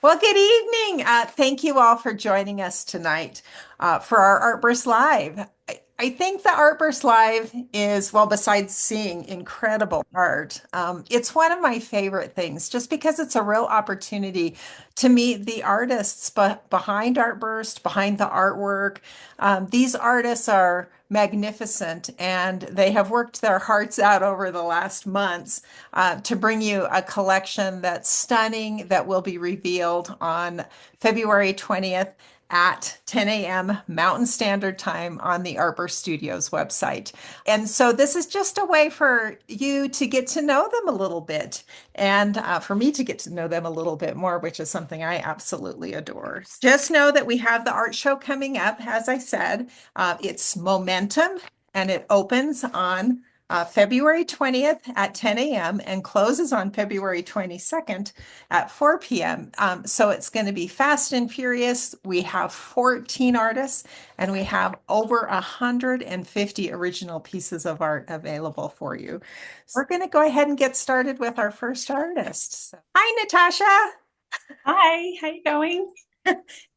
Well, good evening. Thank you all for joining us tonight for our Artburst Live. I think the Artburst Live is, well, besides seeing incredible art, it's one of my favorite things just because it's a real opportunity to meet the artists behind Artburst, behind the artwork. These artists are magnificent and they have worked their hearts out over the last months to bring you a collection that's stunning that will be revealed on February 20th at 10 a.m. Mountain Standard Time on the Artburst Studios website. And so this is just a way for you to get to know them a little bit and for me to get to know them a little bit more, which is something I absolutely adore. Just know that we have the art show coming up, as I said. It's Momentum and it opens on February 20th at 10 a.m. and closes on February 22nd at 4 p.m. So it's going to be fast and furious. We have 14 artists and we have over 150 original pieces of art available for you. So we're going to go ahead and get started with our first artist. Hi, Natasha. Hi, how you going?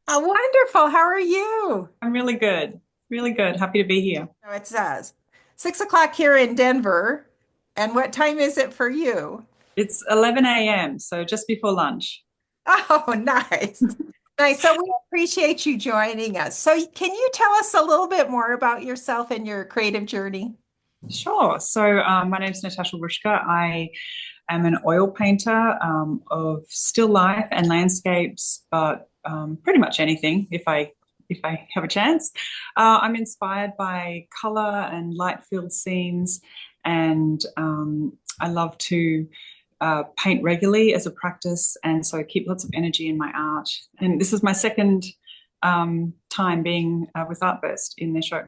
Wonderful. How are you? I'm really good. Really good. Happy to be here. So it says 6 o'clock here in Denver. And what time is it for you? It's 11 a.m., so just before lunch. Oh, nice. Nice. So we appreciate you joining us. So can you tell us a little bit more about yourself and your creative journey? Sure. So my name's Natasha Ruschka. I am an oil painter of still life and landscapes, but pretty much anything if I have a chance. I'm inspired by color and light-filled scenes, and I love to paint regularly as a practice, and so I keep lots of energy in my art. And this is my second time being with Artburst in their show.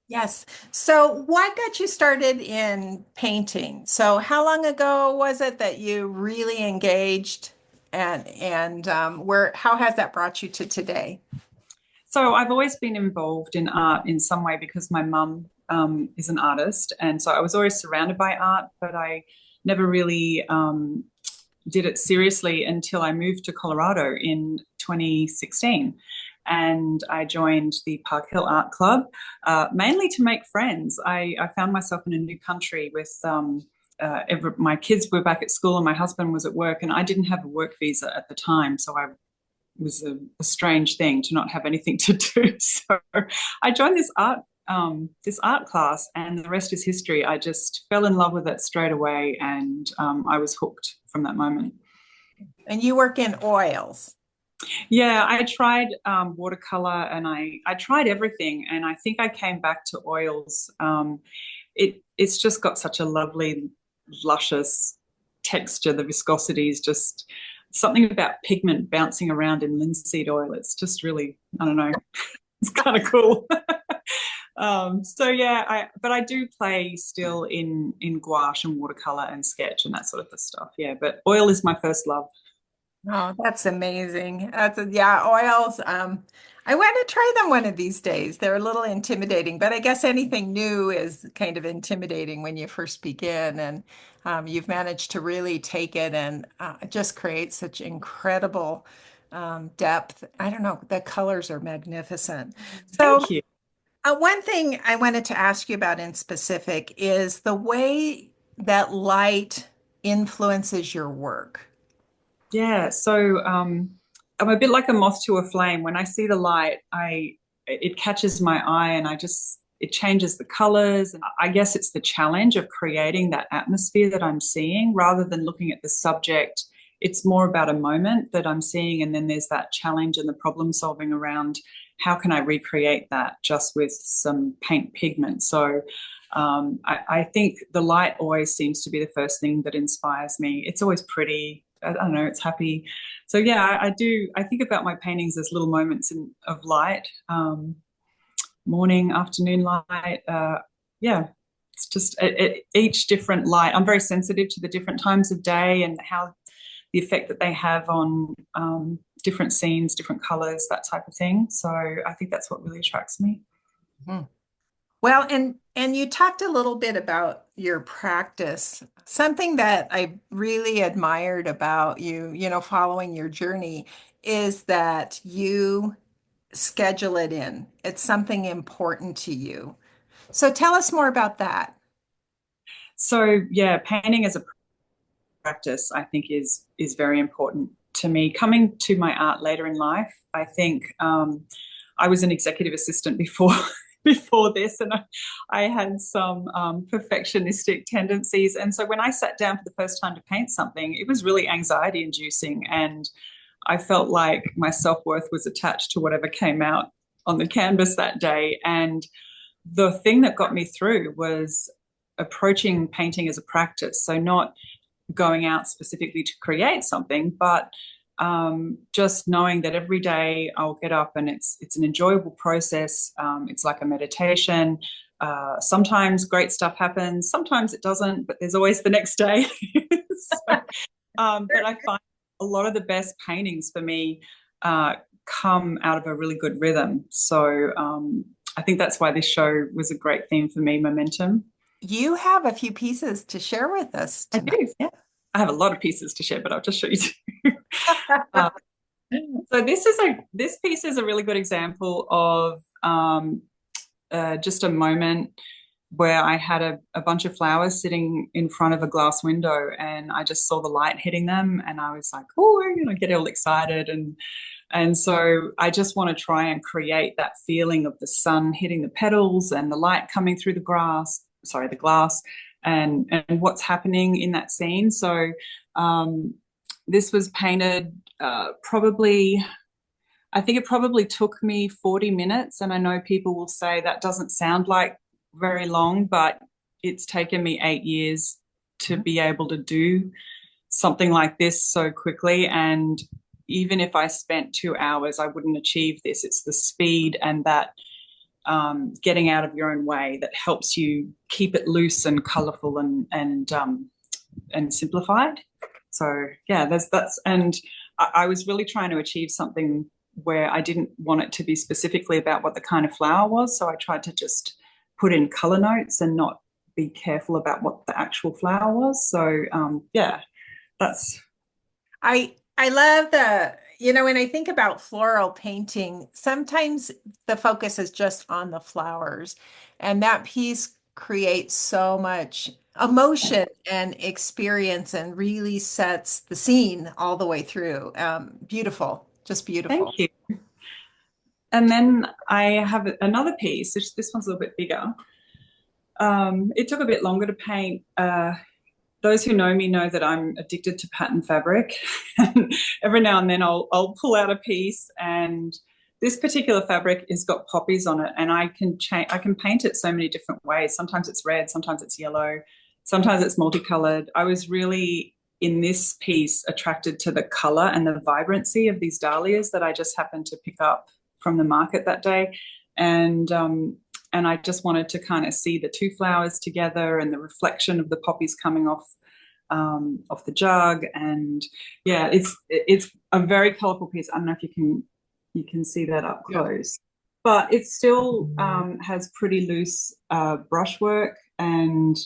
Yes. So what got you started in painting? So how long ago was it that you really engaged and where how has that brought you to today? So I've always been involved in art in some way because my mum is an artist, and so I was always surrounded by art, but I never really did it seriously until I moved to Colorado in 2016. And I joined the Park Hill Art Club, mainly to make friends. I found myself in a new country with my kids were back at school and my husband was at work, and I didn't have a work visa at the time. So I was a strange thing to not have anything to do. So I joined this art class, and the rest is history. I just fell in love with it straight away, and I was hooked from that moment. And you work in oils. Yeah, I tried watercolor, and I tried everything, and I think I came back to oils. It's just got such a lovely, luscious texture. The viscosity is just something about pigment bouncing around in linseed oil. It's just really, I don't know, it's kind of cool. So yeah, but I do play still in gouache and watercolor and sketch and that sort of stuff. Yeah, but oil is my first love. Oh, that's amazing. Yeah, oils. I want to try them one of these days. They're a little intimidating, but I guess anything new is kind of intimidating when you first begin. And you've managed to really take it and just create such incredible depth. I don't know, the colors are magnificent. So, Thank you. one thing I wanted to ask you about in specific is the way that light influences your work. Yeah, so I'm a bit like a moth to a flame. When I see the light, it catches my eye, and it changes the colors. And I guess it's the challenge of creating that atmosphere that I'm seeing rather than looking at the subject. It's more about a moment that I'm seeing, and then there's that challenge and the problem solving around how can I recreate that just with some paint pigment. So I think the light always seems to be the first thing that inspires me. It's always pretty. I don't know, it's happy. So yeah, I do. I think about my paintings as little moments of light, morning, afternoon light. Yeah, it's just each different light. I'm very sensitive to the different times of day and how the effect that they have on different scenes, different colors, that type of thing. So I think that's what really attracts me. Hmm. Well, and you talked a little bit about your practice. Something that I really admired about you, following your journey is that you schedule it in. It's something important to you. So tell us more about that. So yeah, painting as a practice, I think is very important to me. Coming to my art later in life, I think I was an executive assistant before before this, and I had some perfectionistic tendencies. And so when I sat down for the first time to paint something, it was really anxiety inducing, and I felt like my self-worth was attached to whatever came out on the canvas that day. And the thing that got me through was approaching painting as a practice. So not going out specifically to create something, but just knowing that every day I'll get up and it's an enjoyable process. It's like a meditation. Sometimes great stuff happens, sometimes it doesn't, but there's always the next day. So, but I find a lot of the best paintings for me come out of a really good rhythm. So I think that's why this show was a great theme for me, momentum. You have a few pieces to share with us I tonight. do, yeah. I have a lot of pieces to share, but I'll just show you two. uh, so this piece is a really good example of just a moment where I had a bunch of flowers sitting in front of a glass window, and I just saw the light hitting them, and I was like, oh, get all excited, and so I just want to try and create that feeling of the sun hitting the petals and the light coming through the glass, and what's happening in that scene. So this was painted probably, I think it probably took me 40 minutes. And I know people will say that doesn't sound like very long, but it's taken me 8 years to be able to do something like this so quickly. And even if I spent 2 hours, I wouldn't achieve this. It's the speed and that getting out of your own way that helps you keep it loose and colorful and simplified. So yeah, that's and I was really trying to achieve something where I didn't want it to be specifically about what the kind of flower was. So I tried to just put in color notes and not be careful about what the actual flower was. So yeah, that's. I love when I think about floral painting, sometimes the focus is just on the flowers, and that piece creates so much emotion and experience and really sets the scene all the way through. Beautiful, just Thank beautiful. you. And then I have another piece. This one's a little bit bigger. It took a bit longer to paint. Those who know me know that I'm addicted to pattern fabric. Every now and then I'll pull out a piece, and this particular fabric has got poppies on it, and I can paint it so many different ways. Sometimes it's red, sometimes it's yellow, sometimes it's multicolored. I was really in this piece attracted to the color and the vibrancy of these dahlias that I just happened to pick up from the market that day. And I just wanted to kind of see the two flowers together and the reflection of the poppies coming off the jug. And yeah, it's a very colorful piece. I don't know if you can see that up close, but it still has pretty loose brushwork. And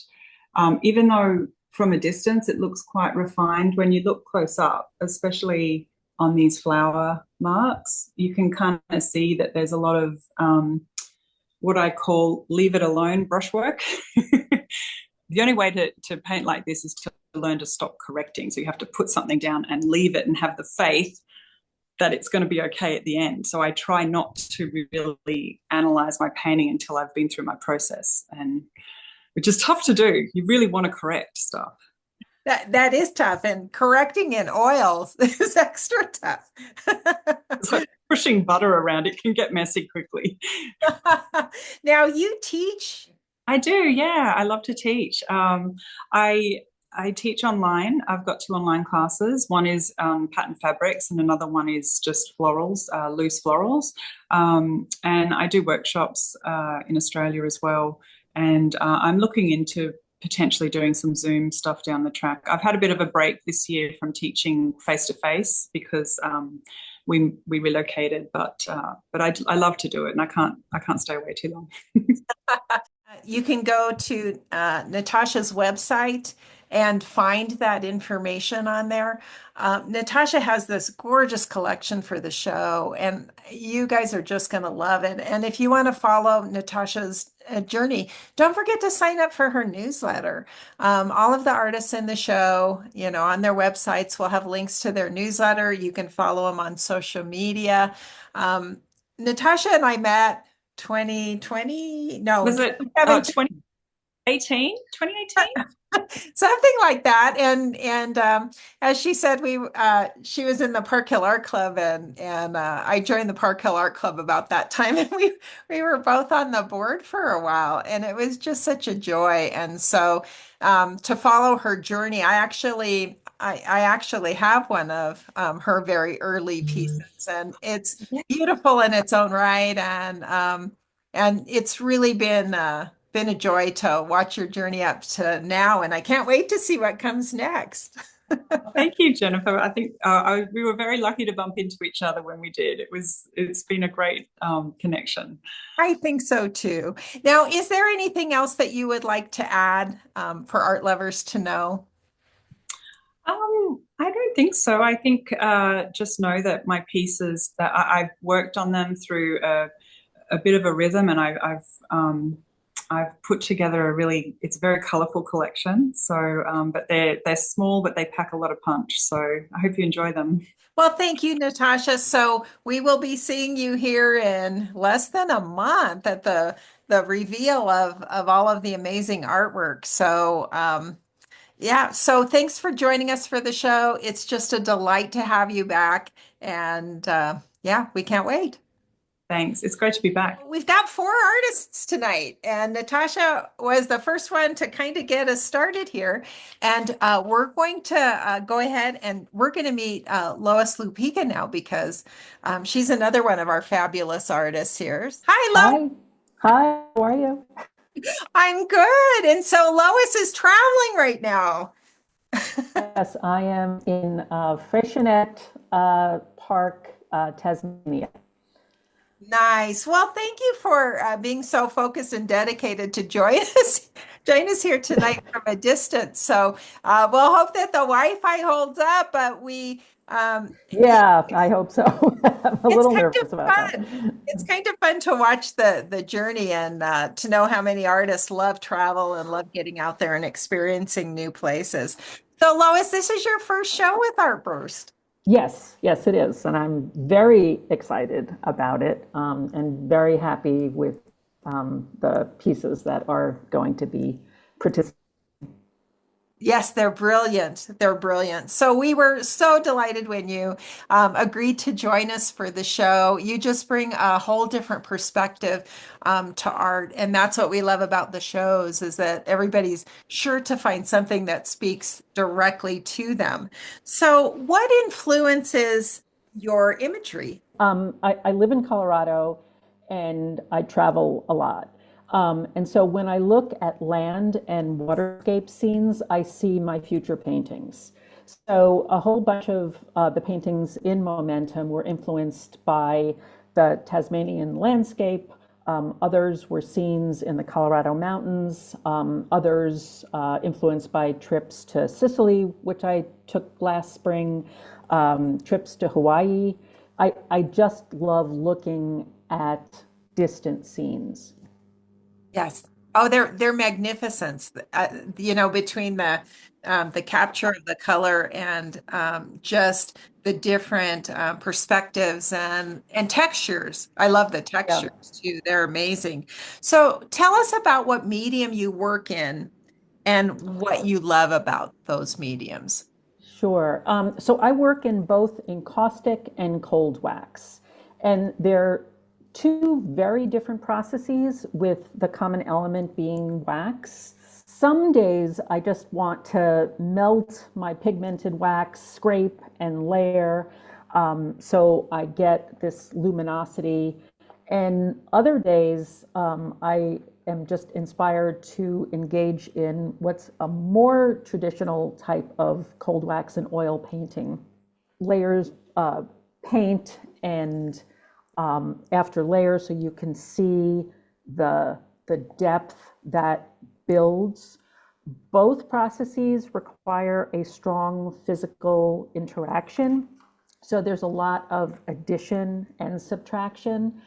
even though from a distance it looks quite refined, when you look close up, especially on these flower marks, you can kind of see that there's a lot of what I call leave it alone brushwork. The only way to paint like this is to learn to stop correcting. So you have to put something down and leave it and have the faith that it's going to be okay at the end. So I try not to really analyze my painting until I've been through my process, and which is tough to do. You really want to correct stuff. That is tough, and correcting in oils is extra tough. It's like pushing butter around. It can get messy quickly. Now you teach. I do, yeah. I love to teach. I teach online. I've got 2 online classes. One is pattern fabrics, and another one is just florals, loose florals. And I do workshops in Australia as well. And I'm looking into potentially doing some Zoom stuff down the track. I've had a bit of a break this year from teaching face to face because we relocated. But I love to do it, and I can't stay away too long. You can go to Natasha's website and find that information on there. Natasha has this gorgeous collection for the show, and you guys are just going to love it. And if you want to follow Natasha's journey, don't forget to sign up for her newsletter. All of the artists in the show, on their websites will have links to their newsletter. You can follow them on social media. Um, Natasha and I met 2020, no, Was it 2017, 2018? 2018? something like that. And as she said, she was in the Park Hill Art Club, and I joined the Park Hill Art Club about that time, and we were both on the board for a while, and it was just such a joy. And so to follow her journey, I actually have one of her very early pieces, and it's beautiful in its own right, and it's really been a joy to watch your journey up to now, and I can't wait to see what comes next. Thank you, Jennifer. I think we were very lucky to bump into each other when we did. It's been a great connection. I think so too. Now, is there anything else that you would like to add for art lovers to know? I don't think so. I think just know that my pieces that I've worked on them through a bit of a rhythm, and I've put together it's a very colorful collection. So, but they're small, but they pack a lot of punch. So I hope you enjoy them. Well, thank you, Natasha. So we will be seeing you here in less than a month at the reveal of all of the amazing artwork. So yeah, so thanks for joining us for the show. It's just a delight to have you back. And yeah, we can't wait. Thanks. It's great to be back. We've got four artists tonight, and Natasha was the first one to kind of get us started here. And we're going to go ahead and we're going to meet Lois Lupica now because she's another one of our fabulous artists here. Hi, Lois. Hi. Hi, how are you? I'm good. And so Lois is traveling right now. Yes, I am in Freixenet Park, Tasmania. Nice. Well, thank you for being so focused and dedicated to join us here tonight from a distance. So we'll hope that the Wi-Fi holds up, but Yeah, I hope so. I'm a it's little kind nervous of about fun. that. It's kind of fun to watch the journey and to know how many artists love travel and love getting out there and experiencing new places. So, Lois, this is your first show with Artburst. Yes, yes, it is. And I'm very excited about it and very happy with the pieces that are going to be participating. Yes, they're brilliant. They're brilliant. So we were so delighted when you agreed to join us for the show. You just bring a whole different perspective to art, and that's what we love about the shows is that everybody's sure to find something that speaks directly to them. So, what influences your imagery? I live in Colorado and I travel a lot. And so when I look at land and waterscape scenes, I see my future paintings. So a whole bunch of the paintings in Momentum were influenced by the Tasmanian landscape. Others were scenes in the Colorado mountains. Others influenced by trips to Sicily, which I took last spring, trips to Hawaii. I just love looking at distant scenes. Yes. Oh, they're magnificent. Between the capture of the color and just the different perspectives and textures. I love the Yeah. textures too. They're amazing. So tell us about what medium you work in and what you love about those mediums. Sure. So I work in both encaustic and cold wax, and they're two very different processes with the common element being wax. Some days I just want to melt my pigmented wax, scrape and layer, so I get this luminosity. And other days I am just inspired to engage in what's a more traditional type of cold wax and oil painting. Layers, paint and after layers, so you can see the depth that builds. Both processes require a strong physical interaction. So there's a lot of addition and subtraction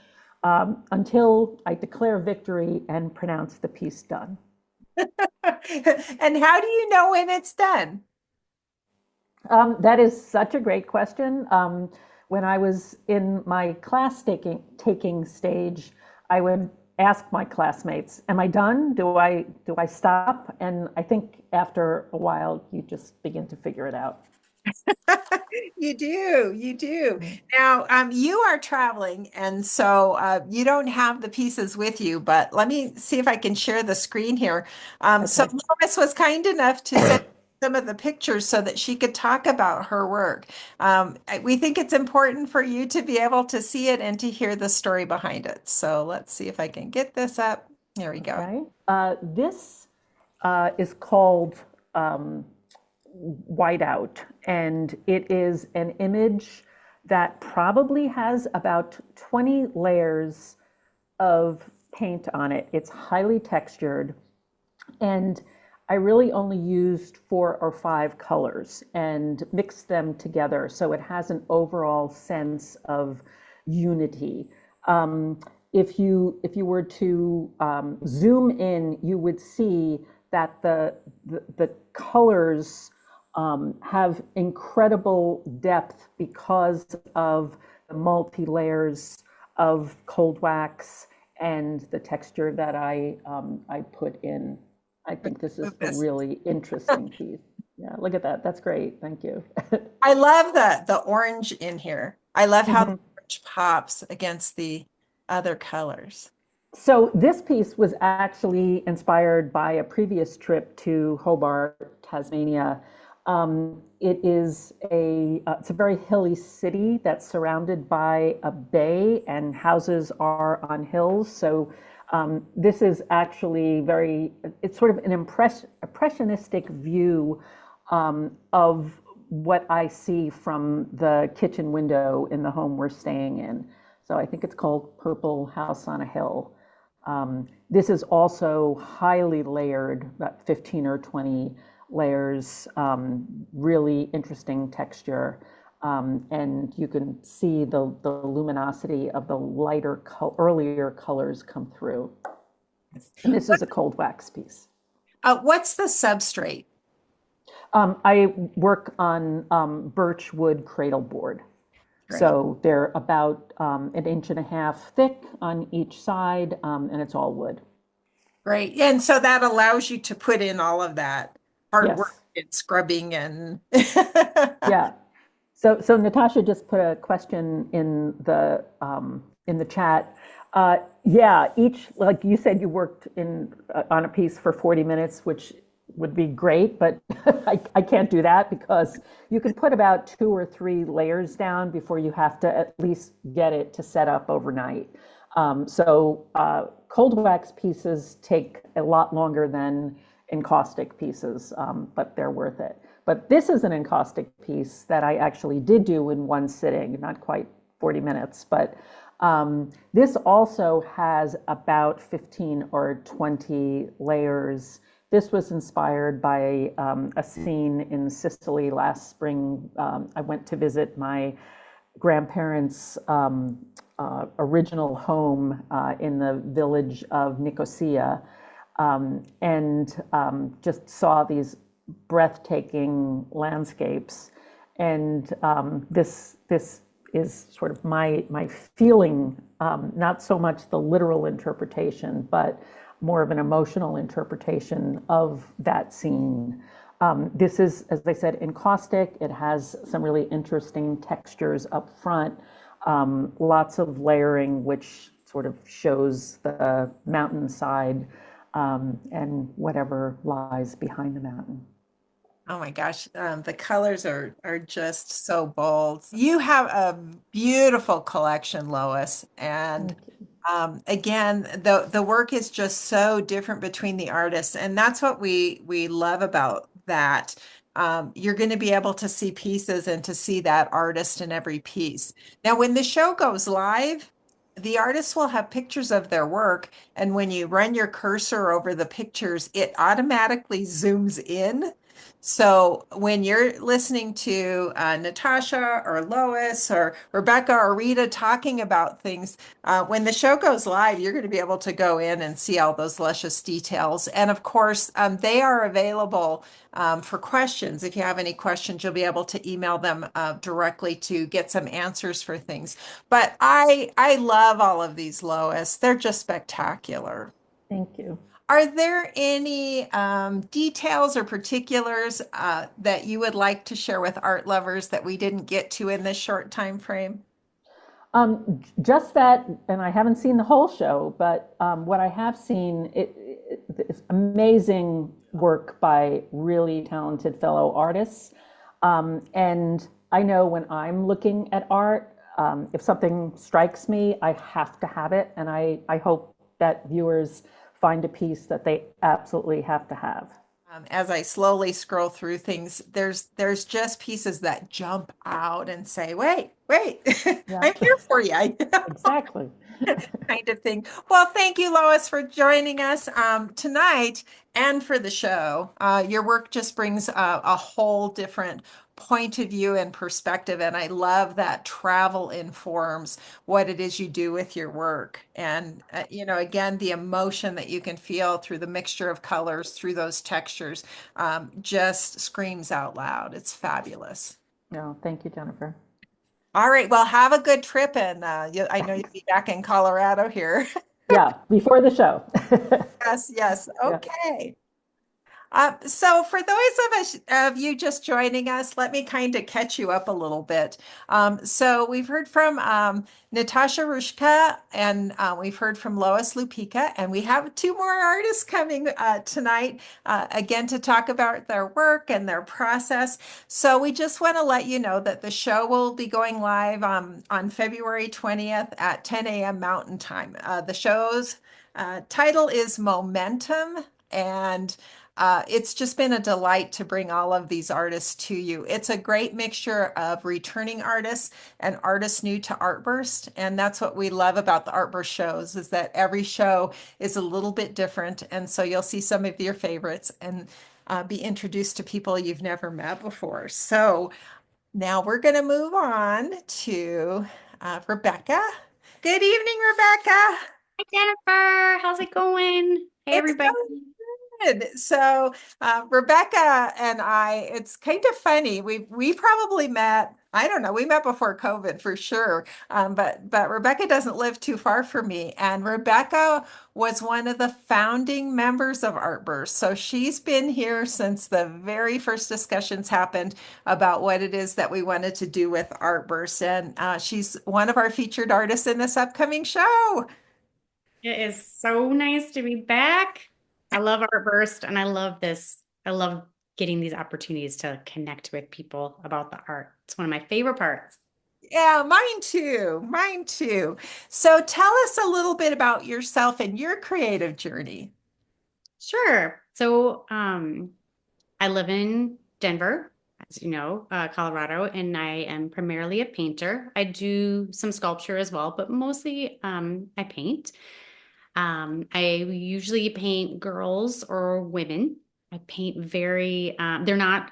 until I declare victory and pronounce the piece done. And how do you know when it's done? That is such a great question. When I was in my class taking stage, I would ask my classmates, "Am I done? Do I stop?" And I think after a while, you just begin to figure it out. You do, you do. Now, you are traveling, and so you don't have the pieces with you, but let me see if I can share the screen here. So Okay. Lois was kind enough to send some of the pictures so that she could talk about her work. We think it's important for you to be able to see it and to hear the story behind it. So let's see if I can get this up. There we go. Okay. This is called um, whiteout, and it is an image that probably has about 20 layers of paint on it. It's highly textured, and I really only used 4 or 5 colors and mixed them together so it has an overall sense of unity. Um, if you were to zoom in, you would see that the colors have incredible depth because of the multi layers of cold wax and the texture that I put in. I think this is Move a this. really interesting piece. Yeah, look at that. That's great. Thank you. I love the orange in here. I love how the Mhm. orange pops against the other colors. So this piece was actually inspired by a previous trip to Hobart, Tasmania. It's a very hilly city that's surrounded by a bay, and houses are on hills. So this is actually it's sort of an impressionistic view of what I see from the kitchen window in the home we're staying in. So I think it's called Purple House on a Hill. This is also highly layered, about 15 or 20 layers, really interesting texture. And you can see the luminosity of the earlier colors come through. And this is a cold wax piece. What's the substrate? I work on birch wood cradle board. Great. So they're about an inch and a half thick on each side, and it's all wood. Great. And so that allows you to put in all of that hard work Yes. and scrubbing and Yeah. So Natasha just put a question in the chat. Yeah, each like you said, you worked in on a piece for 40 minutes, which would be great, but I can't do that because you can put about 2 or 3 layers down before you have to at least get it to set up overnight. Cold wax pieces take a lot longer than encaustic pieces, but they're worth it. But this is an encaustic piece that I actually did do in one sitting, not quite 40 minutes, but this also has about 15 or 20 layers. This was inspired by a scene in Sicily last spring. I went to visit my grandparents' original home in the village of Nicosia, and just saw these breathtaking landscapes. And this is sort of my feeling, not so much the literal interpretation, but more of an emotional interpretation of that scene. This is, as I said, encaustic. It has some really interesting textures up front, lots of layering, which sort of shows the mountainside and whatever lies behind the mountain. oh my gosh, the colors are just so bold. You have a beautiful collection, Lois, and Thank you. again, the work is just so different between the artists, and that's what we love about that. you're going to be able to see pieces and to see that artist in every piece. Now, when the show goes live, the artists will have pictures of their work, and when you run your cursor over the pictures, it automatically zooms in. So when you're listening to Natasha or Lois or Rebecca or Rita talking about things, when the show goes live, you're going to be able to go in and see all those luscious details. And of course, they are available for questions. If you have any questions, you'll be able to email them directly to get some answers for things. But I love all of these, Lois. They're just spectacular. Thank you. Are there any details or particulars that you would like to share with art lovers that we didn't get to in this short time frame? Just that, and I haven't seen the whole show, but what I have seen, it's amazing work by really talented fellow artists. And I know when I'm looking at art, if something strikes me, I have to have it. And I hope that viewers find a piece that they absolutely have to have. As I slowly scroll through things, there's just pieces that jump out and say, wait, wait, Yeah, I'm here for you. exactly. Kind of thing. Well, thank you, Lois, for joining us tonight and for the show. Your work just brings a whole different point of view and perspective, and I love that travel informs what it is you do with your work. And again, the emotion that you can feel through the mixture of colors, through those textures, just screams out loud. It's fabulous. No, thank you, Jennifer. All right, well, have a good trip, and I know you'll be back in Colorado here. Yeah, before the show. Yes, yes. Yeah. Okay. So for those of you just joining us, let me kind of catch you up a little bit. So we've heard from Natasha Ruschka, and we've heard from Lois Lupica, and we have two more artists coming tonight, again to talk about their work and their process. So we just want to let you know that the show will be going live on February 20th at 10 a.m. Mountain Time. The show's title is Momentum, and it's just been a delight to bring all of these artists to you. It's a great mixture of returning artists and artists new to Artburst. And that's what we love about the Artburst shows, is that every show is a little bit different. And so you'll see some of your favorites and be introduced to people you've never met before. So now we're going to move on to Rebecca. Good evening, Rebecca. Hi, Jennifer. How's it going? Hey, It's everybody. going good. So Rebecca and I, it's kind of funny. We probably met. I don't know. We met before COVID for sure. But Rebecca doesn't live too far from me, and Rebecca was one of the founding members of Artburst. So she's been here since the very first discussions happened about what it is that we wanted to do with Artburst, and she's one of our featured artists in this upcoming show. It is so nice to be back. I love Artburst and I love this. I love getting these opportunities to connect with people about the art. It's one of my favorite parts. Yeah, mine too. Mine too. So tell us a little bit about yourself and your creative journey. Sure. So, I live in Denver, as you know, Colorado, and I am primarily a painter. I do some sculpture as well, but mostly I paint. I usually paint girls or women. I paint they're not,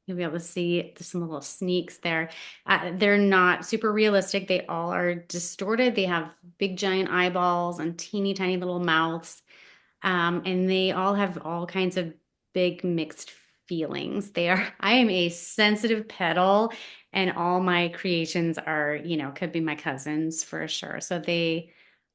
you'll be able to see some little sneaks there. They're not super realistic. They all are distorted. They have big giant eyeballs and teeny tiny little mouths. And they all have all kinds of big mixed feelings. I am a sensitive petal, and all my creations are, could be my cousins for sure. So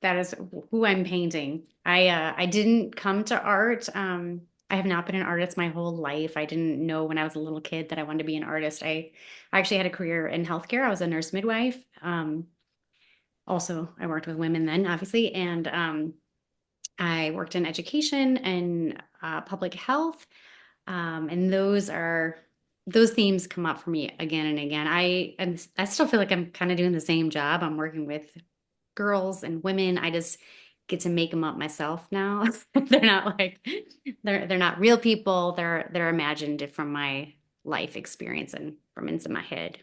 that is who I'm painting. I didn't come to art. I have not been an artist my whole life. I didn't know when I was a little kid that I wanted to be an artist. I actually had a career in healthcare. I was a nurse midwife. Also, I worked with women then, obviously, and I worked in education and public health, and those themes come up for me again and again. I still feel like I'm kind of doing the same job. I'm working with girls and women. I just get to make them up myself now. They're not like they're not real people. They're imagined from my life experience and from inside my head.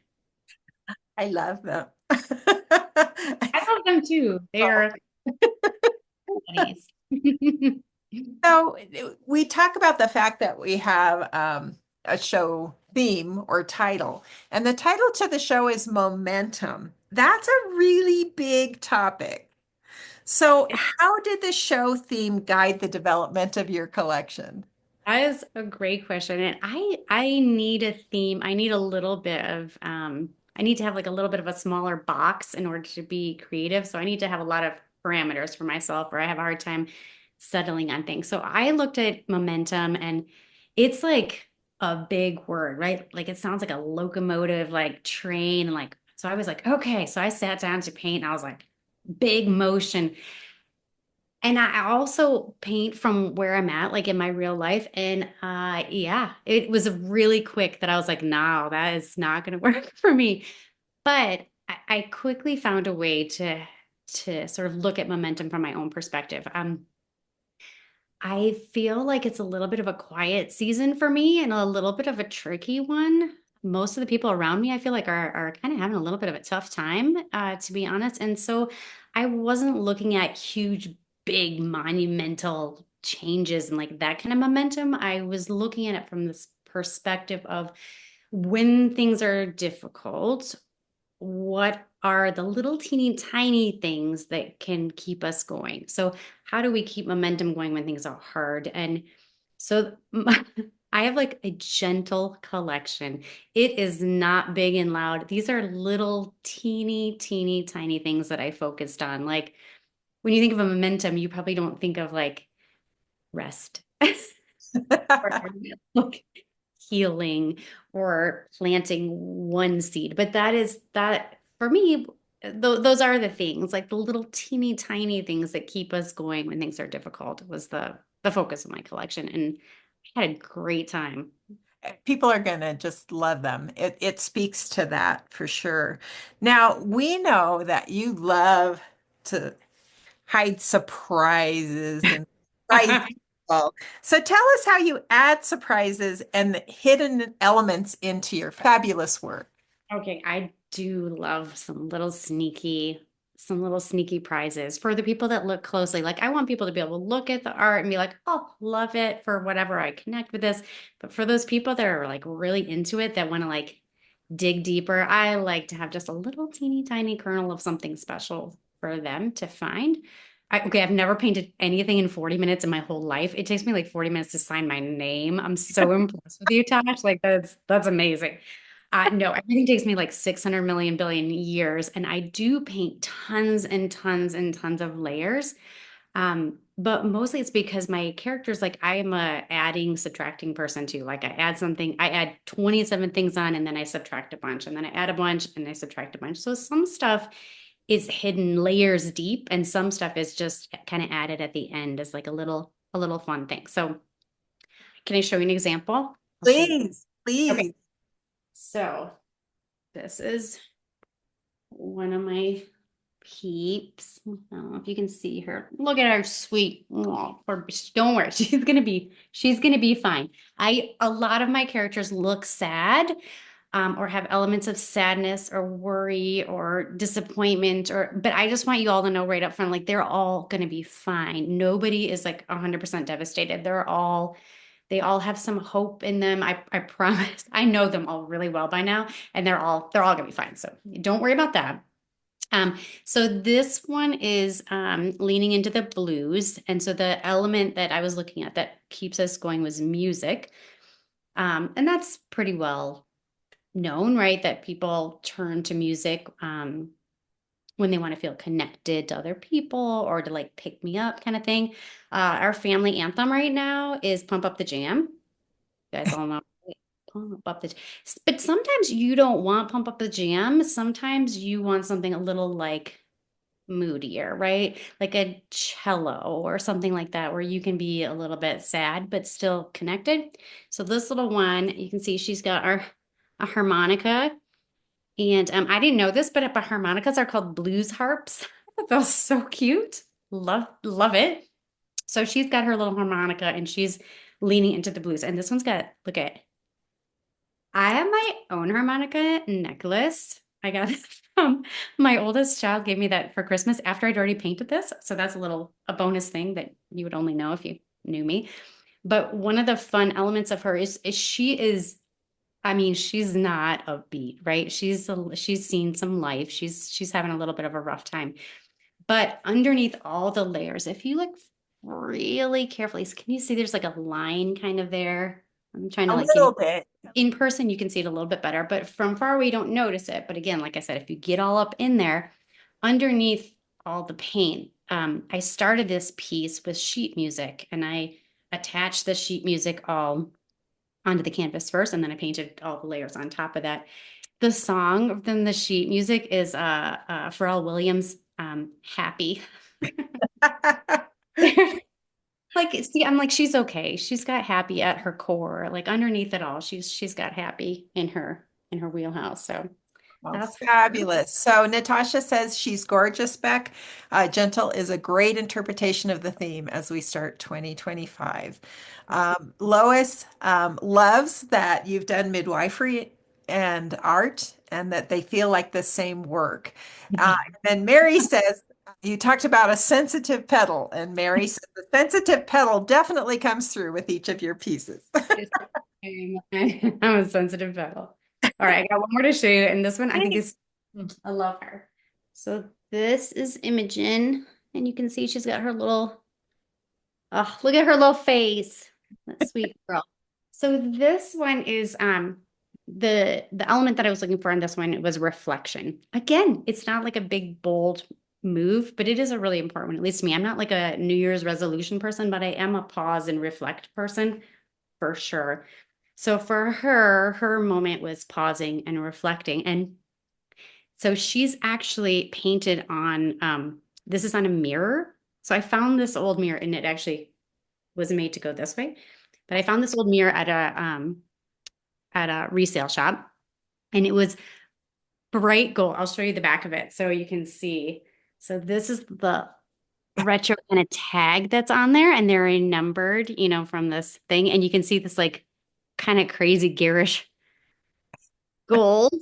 I love them. I love them too. They're buddies. So we talk about the fact that we have a show theme or title, and the title to the show is Momentum. That's a really big topic. So, how did the show theme guide the development of your collection? That is a great question. And I need a theme. I need a little bit of I need to have like a little bit of a smaller box in order to be creative. So I need to have a lot of parameters for myself, or I have a hard time settling on things. So I looked at momentum, and it's like a big word, right? Like it sounds like a locomotive, like train, like so I was like, okay. So I sat down to paint and I was like, big motion. And I also paint from where I'm at, like in my real life. And yeah, it was really quick that I was like, no, that is not going to work for me. But I quickly found a way to sort of look at momentum from my own perspective. I feel like it's a little bit of a quiet season for me and a little bit of a tricky one. Most of the people around me, I feel like are kind of having a little bit of a tough time, to be honest. And so I wasn't looking at huge, big, monumental changes and like that kind of momentum. I was looking at it from this perspective of when things are difficult, what are the little teeny tiny things that can keep us going? So, how do we keep momentum going when things are hard? And so, I have like a gentle collection. It is not big and loud. These are little teeny tiny things that I focused on. Like when you think of a momentum, you probably don't think of like rest or like healing or planting one seed. But that is that for me, those are the things, like the little teeny tiny things that keep us going when things are difficult was the focus of my collection. And I had a great time. People are going to just love them. It speaks to that for sure. Now, we know that you love to hide surprises and surprise people. So tell us how you add surprises and the hidden elements into your fabulous work. Okay, I do love some little sneaky prizes for the people that look closely. Like I want people to be able to look at the art and be like, oh, love it for whatever I connect with this. But for those people that are like really into it, that want to like dig deeper, I like to have just a little teeny tiny kernel of something special for them to find. Okay, I've never painted anything in 40 minutes in my whole life. It takes me like 40 minutes to sign my name. I'm so impressed with you, Tosh. Like that's amazing. No, everything takes me like 600 million billion years, and I do paint tons and tons and tons of layers. But mostly it's because my characters, like I am a adding, subtracting person too. Like I add something, I add 27 things on, and then I subtract a bunch, and then I add a bunch, and I subtract a bunch. So some stuff is hidden layers deep, and some stuff is just kind of added at the end as like a little fun thing. So can I show you an example? I'll show you. Please, Okay. please. So this is one of my peeps. I don't know if you can see her. Look at her sweet. Oh, don't worry. She's gonna be fine. A lot of my characters look sad, or have elements of sadness or worry or disappointment, but I just want you all to know right up front, like they're all gonna be fine. Nobody is like 100% devastated. They all have some hope in them. I promise. I know them all really well by now, and they're all gonna be fine. So don't worry about that. So this one is leaning into the blues. And so the element that I was looking at that keeps us going was music. And that's pretty well known, right? That people turn to music when they want to feel connected to other people or to like pick me up kind of thing. Our family anthem right now is Pump Up the Jam. You guys all know. Pump up the, but sometimes you don't want Pump Up the Jam. Sometimes you want something a little like moodier, right? Like a cello or something like that, where you can be a little bit sad but still connected. So this little one, you can see she's got a harmonica, and I didn't know this, but harmonicas are called blues harps. That was so cute. love it. So she's got her little harmonica and she's leaning into the blues. And this one's got, look at, I have my own harmonica necklace. I got it from my oldest child gave me that for Christmas after I'd already painted this. So that's a bonus thing that you would only know if you knew me. But one of the fun elements of her is she is, I mean, she's not upbeat, right? She's seen some life. She's having a little bit of a rough time. But underneath all the layers, if you look really carefully, can you see there's like a line kind of there? I'm trying to A like give little you bit. in person, you can see it a little bit better, but from far away, you don't notice it. But again, like I said, if you get all up in there, underneath all the paint, I started this piece with sheet music and I attached the sheet music all onto the canvas first, and then I painted all the layers on top of that. The song from the sheet music is Pharrell Williams, Happy. Like, see, I'm like, she's okay. She's got happy at her core. Like underneath it all, she's got happy in her wheelhouse. So Well, that's her. fabulous. So Natasha says she's gorgeous, Beck. Gentle is a great interpretation of the theme as we start 2025. Lois loves that you've done midwifery and art and that they feel like the same work. And then Mary says, you talked about a sensitive pedal, and Mary says the sensitive pedal definitely comes through with each of your pieces. I'm a sensitive petal. All right, I got one more to show you, and this one I think is I love her. So this is Imogen, and you can see she's got her little oh, look at her little face. That sweet girl. So this one is the element that I was looking for in this one was reflection. Again, it's not like a big bold move, but it is a really important one, at least to me. I'm not like a New Year's resolution person, but I am a pause and reflect person for sure. So for her, her moment was pausing and reflecting. And so she's actually painted on this is on a mirror. So I found this old mirror and it actually was made to go this way. But I found this old mirror at a resale shop and it was bright gold. I'll show you the back of it so you can see. So this is the retro kind of tag that's on there and they're numbered, you know, from this thing. And you can see this like kind of crazy garish gold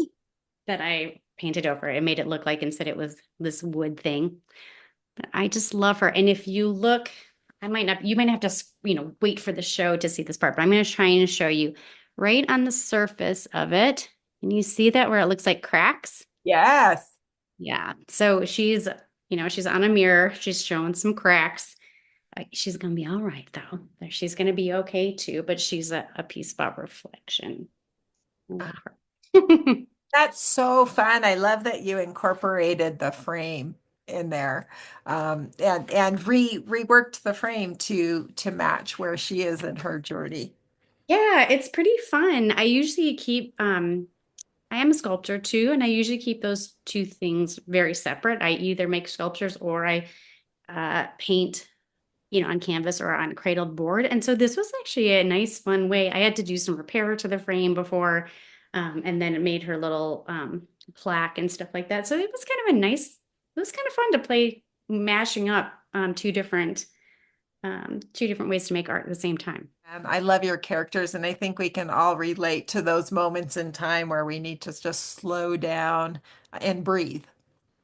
that I painted over. It made it look like instead it was this wood thing. But I just love her. And if you look, you might have to, you know, wait for the show to see this part, but I'm going to try and show you right on the surface of it. And you see that where it looks like cracks? Yes. Yeah. So she's, you know, she's on a mirror. She's showing some cracks. She's going to be all right, though. She's going to be okay, too. But she's a piece about reflection. Love her. That's so fun. I love that you incorporated the frame in there, and reworked the frame to match where she is in her journey. Yeah, it's pretty fun. I usually keep I am a sculptor too, and I usually keep those two things very separate. I either make sculptures or I paint, you know, on canvas or on a cradled board. And so this was actually a nice, fun way. I had to do some repair to the frame before, and then it made her little plaque and stuff like that. So it was kind of it was kind of fun to play mashing up two different ways to make art at the same time. I love your characters, and I think we can all relate to those moments in time where we need to just slow down and breathe.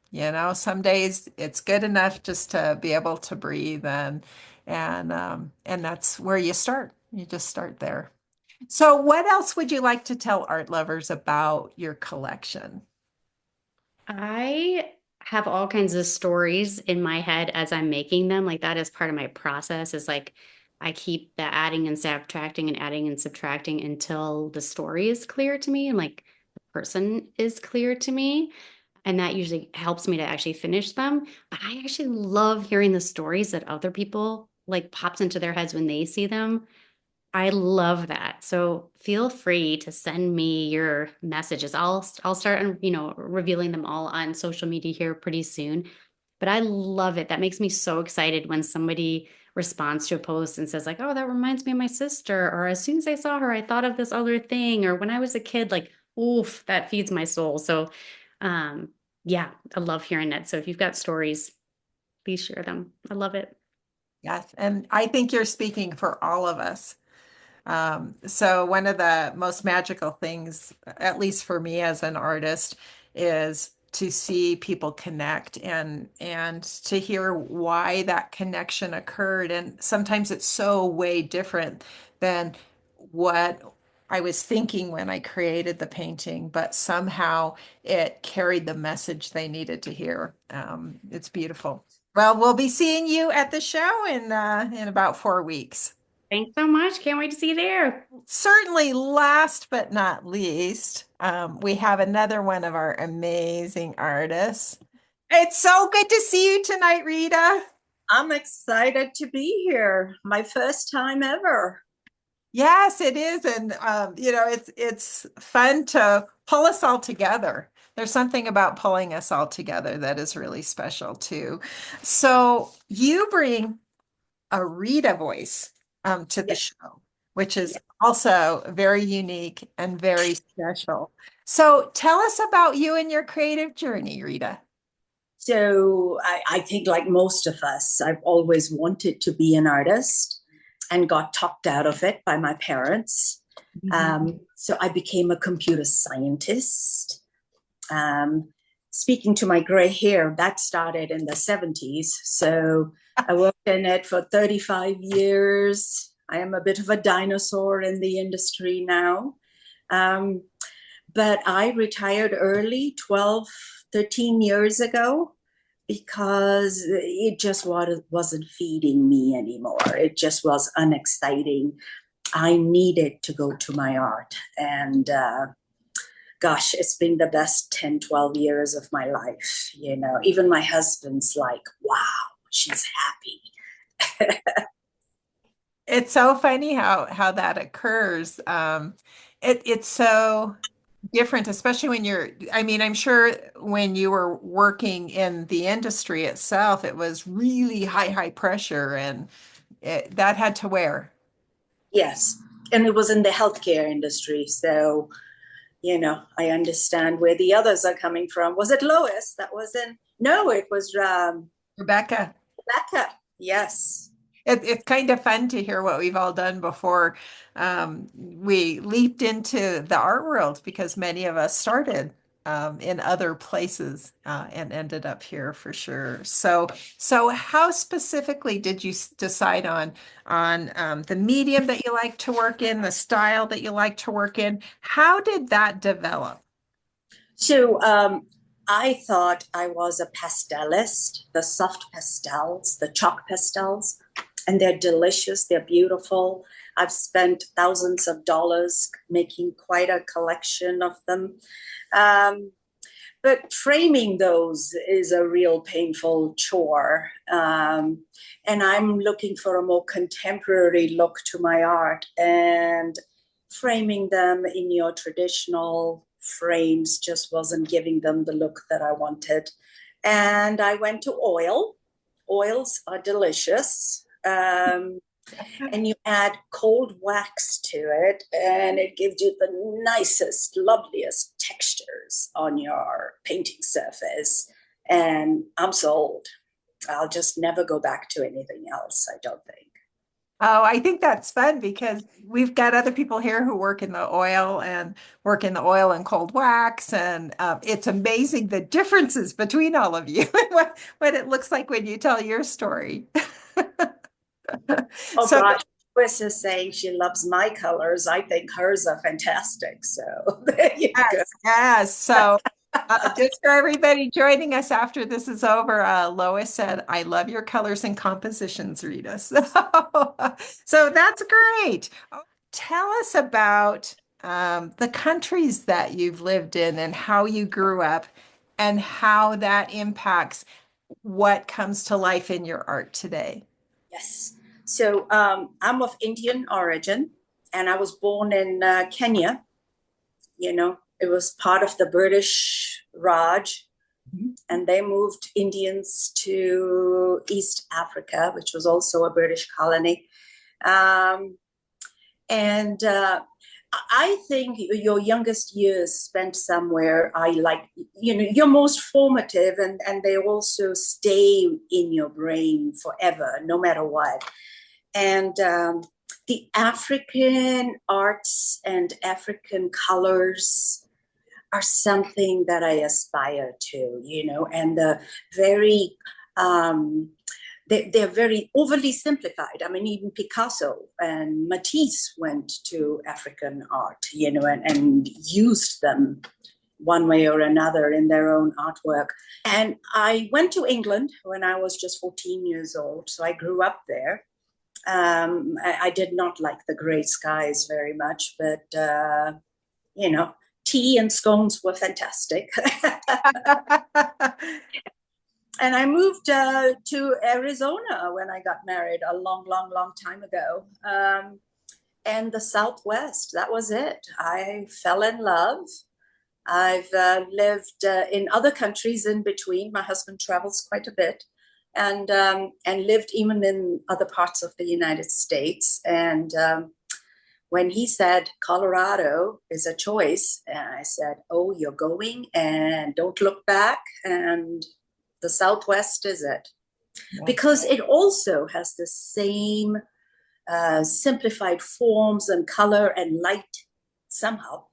You know, some days it's good enough just to be able to breathe, and that's where you start. You just start there. So, what else would you like to tell art lovers about your collection? I have all kinds of stories in my head as I'm making them. Like that is part of my process is like I keep the adding and subtracting until the story is clear to me and like the person is clear to me. And that usually helps me to actually finish them. But I actually love hearing the stories that other people like pops into their heads when they see them. I love that. So feel free to send me your messages. I'll start, you know, revealing them all on social media here pretty soon. But I love it. That makes me so excited when somebody responds to a post and says like, "Oh, that reminds me of my sister," or "As soon as I saw her, I thought of this other thing," or "When I was a kid," like, oof, that feeds my soul. So, yeah, I love hearing that. So if you've got stories, please share them. I love it. Yes, and I think you're speaking for all of us. So one of the most magical things, at least for me as an artist, is to see people connect and to hear why that connection occurred. And sometimes it's so way different than what I was thinking when I created the painting, but somehow it carried the message they needed to hear. It's beautiful. Well, we'll be seeing you at the show in about 4 weeks. Thanks so much. Can't wait to see you there. Certainly, last but not least, we have another one of our amazing artists. It's so good to see you tonight, Rita. I'm excited to be here. My first time ever. Yes, it is, and it's fun to pull us all together. There's something about pulling us all together that is really special too. So you bring a Rita voice to the Yes. show, which is also very unique and very special. So tell us about you and your creative journey, Rita. So I think like most of us, I've always wanted to be an artist and got talked out of it by my parents. So I became a computer scientist. Speaking to my gray hair, that started in the 70s. So I worked in it for 35 years. I am a bit of a dinosaur in the industry now. But I retired early, 12, 13 years ago, because it just wasn't feeding me anymore. It just was unexciting. I needed to go to my art. And gosh, it's been the best 10, 12 years of my life. You know, even my husband's like, wow, she's happy. It's so funny how that occurs. It's so different, especially when I mean, I'm sure when you were working in the industry itself, it was really high pressure and that had to wear. Yes. And it was in the healthcare industry. So, you know, I understand where the others are coming from. Was it Lois that was in? No, it was Rebecca. Rebecca. Yes. It's kind of fun to hear what we've all done before we leaped into the art world because many of us started in other places and ended up here for sure. So how specifically did you decide on the medium that you like to work in, the style that you like to work in? How did that develop? So I thought I was a pastelist, the soft pastels, the chalk pastels, and they're delicious. They're beautiful. I've spent thousands of dollars making quite a collection of them. But framing those is a real painful chore. And I'm looking for a more contemporary look to my art. And framing them in your traditional frames just wasn't giving them the look that I wanted. And I went to oil. Oils are delicious. And you add cold wax to it, and it gives you the nicest, loveliest textures on your painting surface. And I'm sold. I'll just never go back to anything else, I don't think. Oh, I think that's fun because we've got other people here who work in the oil and work in the oil and cold wax, and it's amazing the differences between all of you and what it looks like when you tell your story. Oh So gosh, Chris is saying she loves my colors. I think hers are fantastic. So there you go. yes. So just for everybody joining us after this is over, Lois said, "I love your colors and compositions, Rita." So that's great. Tell us about the countries that you've lived in and how you grew up and how that impacts what comes to life in your art today. Yes. So I'm of Indian origin, and I was born in Kenya. You know, it was part of the British Raj, and they moved Indians to East Africa, which was also a British colony. And I think your youngest years spent somewhere, I like, you're most formative, and they also stay in your brain forever, no matter what. And the African arts and African colors are something that I aspire to, and the very, they're very overly simplified. I mean, even Picasso and Matisse went to African art, and used them one way or another in their own artwork. And I went to England when I was just 14 years old, so I grew up there. I did not like the gray skies very much, but tea and scones were fantastic. And I moved to Arizona when I got married a long, long, long time ago. And the Southwest, that was it. I fell in love. I've lived in other countries in between. My husband travels quite a bit, and lived even in other parts of the United States. And when he said Colorado is a choice, and I said, "Oh, you're going, and don't look back." And the Southwest is it, because it also has the same simplified forms and color and light somehow.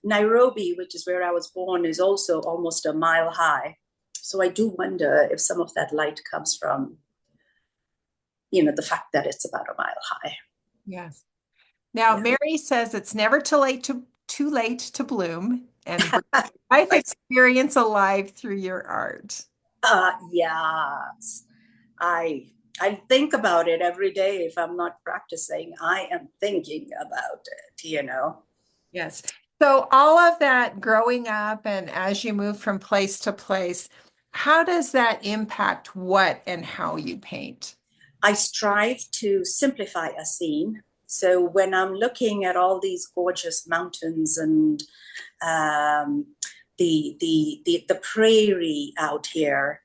Nairobi, which is where I was born, is also almost a mile high. So I do wonder if some of that light comes from, the fact that it's about a mile high. Yes. Now, Yeah. Mary says it's never too late to bloom and bring life experience alive through your art. Yes. I think about it every day. If I'm not practicing, I am thinking about it. Yes. So all of that growing up and as you move from place to place, how does that impact what and how you paint? I strive to simplify a scene. So when I'm looking at all these gorgeous mountains and the prairie out here,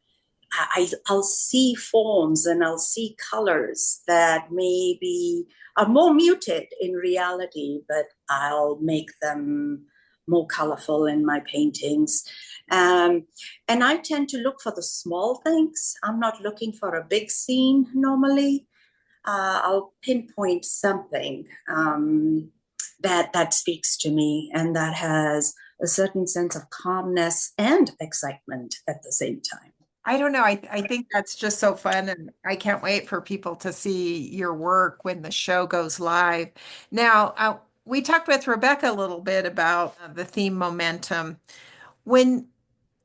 I'll see forms and I'll see colors that maybe are more muted in reality, but I'll make them more colorful in my paintings. And I tend to look for the small things. I'm not looking for a big scene normally. I'll pinpoint something that speaks to me and that has a certain sense of calmness and excitement at the same time. I don't know. I think that's just so fun, and I can't wait for people to see your work when the show goes live. Now, we talked with Rebecca a little bit about the theme momentum. When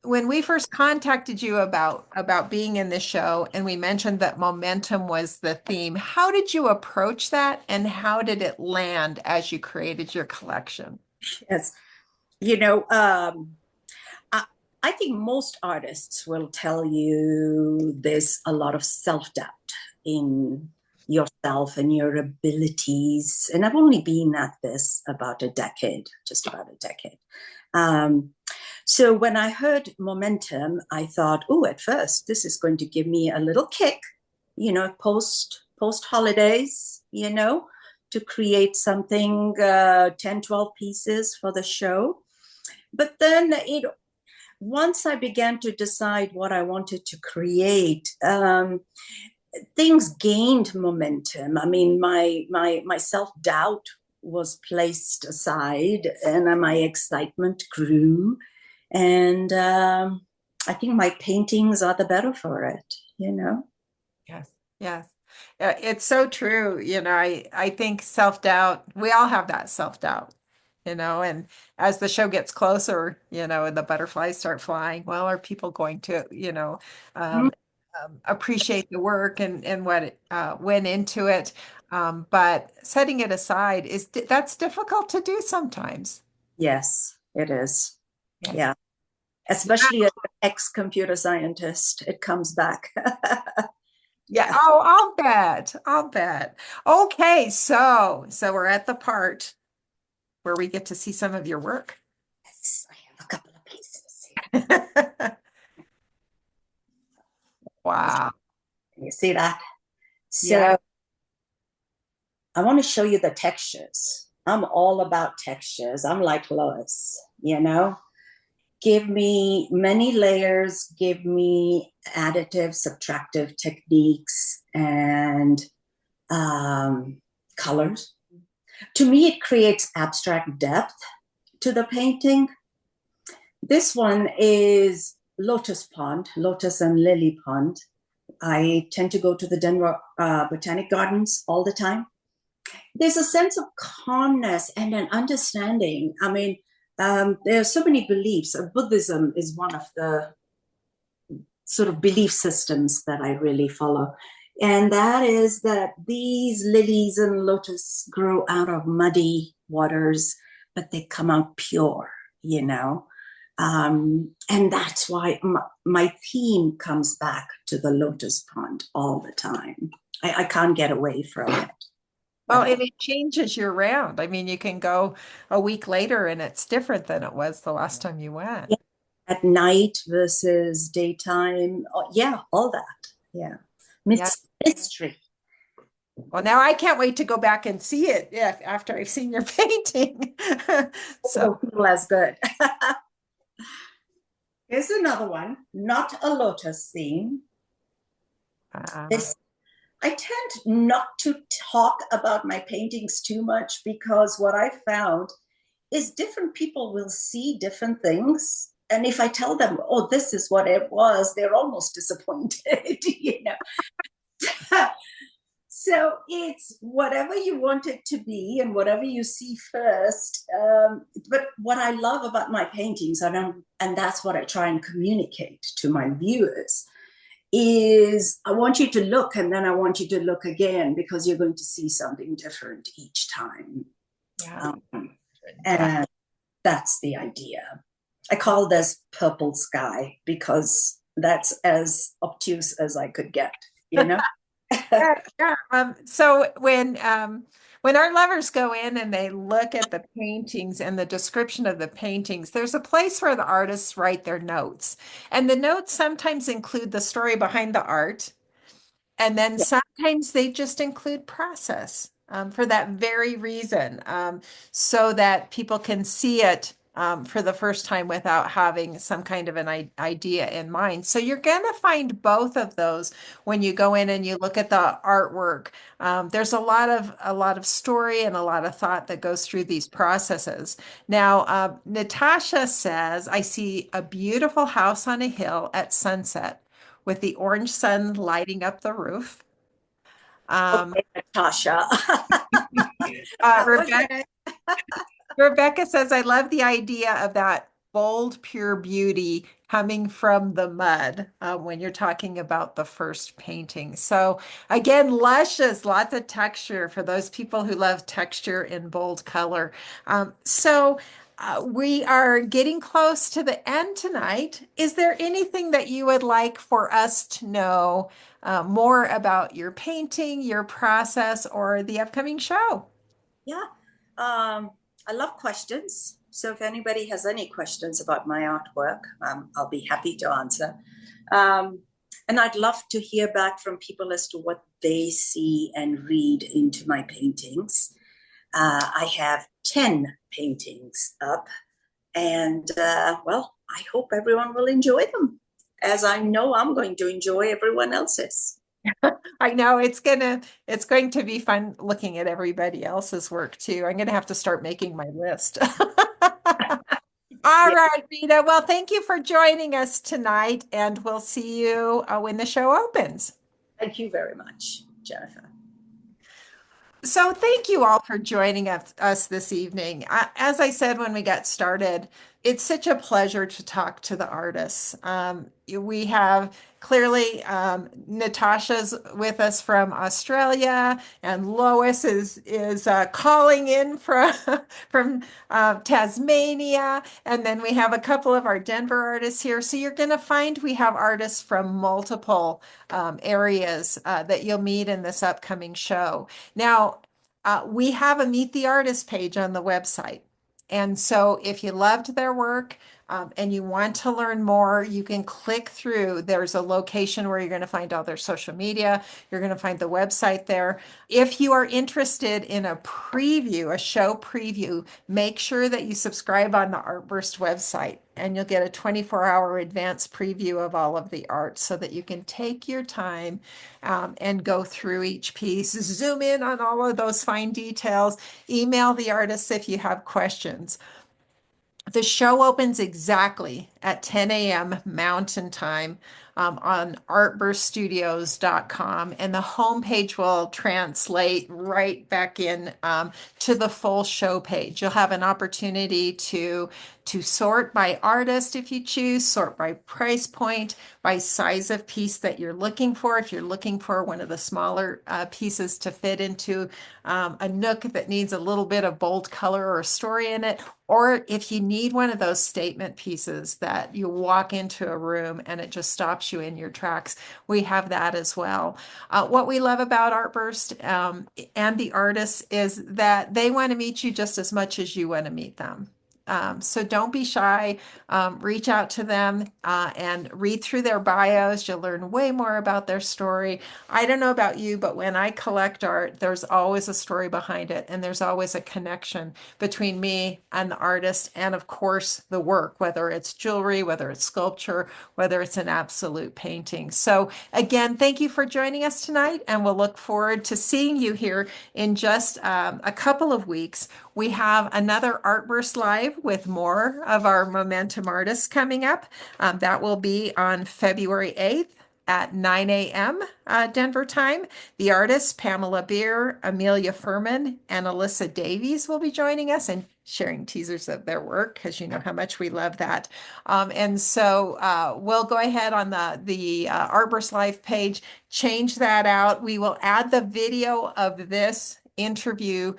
when we first contacted you about being in the show, and we mentioned that momentum was the theme, how did you approach that, and how did it land as you created your collection? Yes, you know, I think most artists will tell you there's a lot of self-doubt in yourself and your abilities. And I've only been at this about a decade, just about a decade. So when I heard momentum, I thought, oh, at first, this is going to give me a little kick, post holidays, to create something, 10, 12 pieces for the show. But then once I began to decide what I wanted to create, things gained momentum. I mean, my self-doubt was placed aside, and my excitement grew. And I think my paintings are the better for it, Yes, yes. It's so true. I think self-doubt, we all have that self-doubt, and as the show gets closer, and the butterflies start flying, well, are people going to, um, appreciate the work and what went into it? But setting it aside that's difficult to do sometimes. Yes, it is. Yes. Yeah. Especially as an ex-computer scientist, it comes back. Yeah. Oh, I'll bet. I'll bet. Okay, so we're at the part where we get to see some of your work. Yes, I have a couple of pieces here. Wow. You see that? So Yeah. I want to show you the textures. I'm all about textures. I'm like Lois, you know? Give me many layers, give me additive, subtractive techniques, and colors. To me, it creates abstract depth to the painting. This one is Lotus Pond, Lotus and Lily Pond. I tend to go to the Denver Botanic Gardens all the time. There's a sense of calmness and an understanding. I mean, there are so many beliefs. Buddhism is one of the sort of belief systems that I really follow. And that is that these lilies and lotus grow out of muddy waters, but they come out pure, you know? And that's why my theme comes back to the lotus pond all the time. I can't get away from it. Well, and it changes year round. I mean, you can go a week later and it's different than it was the last time you went. Yeah. At night versus daytime. Oh, yeah, all that. Yeah. Yeah. Mystery. Well, now I can't wait to go back and see it after I've seen your painting. So It'll feel as good. Here's another one, not a lotus theme. This I tend not to talk about my paintings too much because what I found is different people will see different things. And if I tell them, oh, this is what it was, they're almost disappointed, you know. So it's whatever you want it to be and whatever you see first. But what I love about my paintings, and that's what I try and communicate to my viewers, is I want you to look and then I want you to look again because you're going to see something different each time. yeah. And that's the idea. I call this purple sky because that's as obtuse as I could get, you know? Yeah. So when our lovers go in and they look at the paintings and the description of the paintings, there's a place where the artists write their notes. And the notes sometimes include the story behind the art. And then sometimes they just include process for that very reason, so that people can see it for the first time without having some kind of an idea in mind. So you're going to find both of those when you go in and you look at the artwork. There's a lot of story and a lot of thought that goes through these processes. Now, Natasha says, I see a beautiful house on a hill at sunset with the orange sun lighting up the roof. Okay, Natasha. Rebecca, Rebecca says, I love the idea of that bold, pure beauty coming from the mud when you're talking about the first painting. So again, luscious, lots of texture for those people who love texture in bold color. We are getting close to the end tonight. Is there anything that you would like for us to know more about your painting, your process, or the upcoming show? Yeah, I love questions. So if anybody has any questions about my artwork, I'll be happy to answer. And I'd love to hear back from people as to what they see and read into my paintings. I have 10 paintings up, and well, I hope everyone will enjoy them, as I know I'm going to enjoy everyone else's. I know it's going to be fun looking at everybody else's work too. I'm gonna have to start making my list. All right, Rita. Well, thank you for joining us tonight, and we'll see you when the show opens. Thank you very much, Jennifer. So thank you all for joining us this evening. As I said when we got started, it's such a pleasure to talk to the artists. We have clearly Natasha's with us from Australia, and Lois is calling in from Tasmania, and then we have a couple of our Denver artists here. So you're going to find we have artists from multiple areas that you'll meet in this upcoming show. Now, we have a Meet the Artist page on the website. And so if you loved their work, and you want to learn more, you can click through. There's a location where you're going to find all their social media. You're going to find the website there. If you are interested in a preview, a show preview, make sure that you subscribe on the Artburst website, and you'll get a 24-hour advance preview of all of the art so that you can take your time and go through each piece, zoom in on all of those fine details, email the artists if you have questions. The show opens exactly at 10 a.m. Mountain Time on artburststudios.com, and the homepage will translate right back in to the full show page. You'll have an opportunity to sort by artist if you choose, sort by price point, by size of piece that you're looking for. If you're looking for one of the smaller pieces to fit into a nook that needs a little bit of bold color or story in it, or if you need one of those statement pieces that you walk into a room and it just stops you in your tracks, we have that as well. What we love about Artburst and the artists is that they want to meet you just as much as you want to meet them. So don't be shy. Reach out to them and read through their bios. You'll learn way more about their story. I don't know about you, but when I collect art, there's always a story behind it, and there's always a connection between me and the artist, and of course the work, whether it's jewelry, whether it's sculpture, whether it's an absolute painting. So again, thank you for joining us tonight, and we'll look forward to seeing you here in just a couple of weeks. We have another Artburst Live with more of our Momentum artists coming up. That will be on February 8th at 9 a.m. Denver time. The artists, Pamela Beer, Amelia Furman, and Alyssa Davies will be joining us and sharing teasers of their work, because you know how much we love that. And so we'll go ahead on the Artburst Live page, change that out. We will add the video of this interview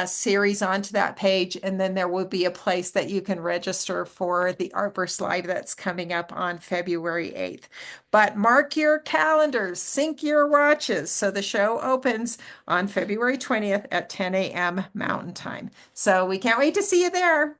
series onto that page, and then there will be a place that you can register for the Artburst Live that's coming up on February 8th. But mark your calendars, sync your watches. So the show opens on February 20th at 10 a.m. Mountain Time. So we can't wait to see you there.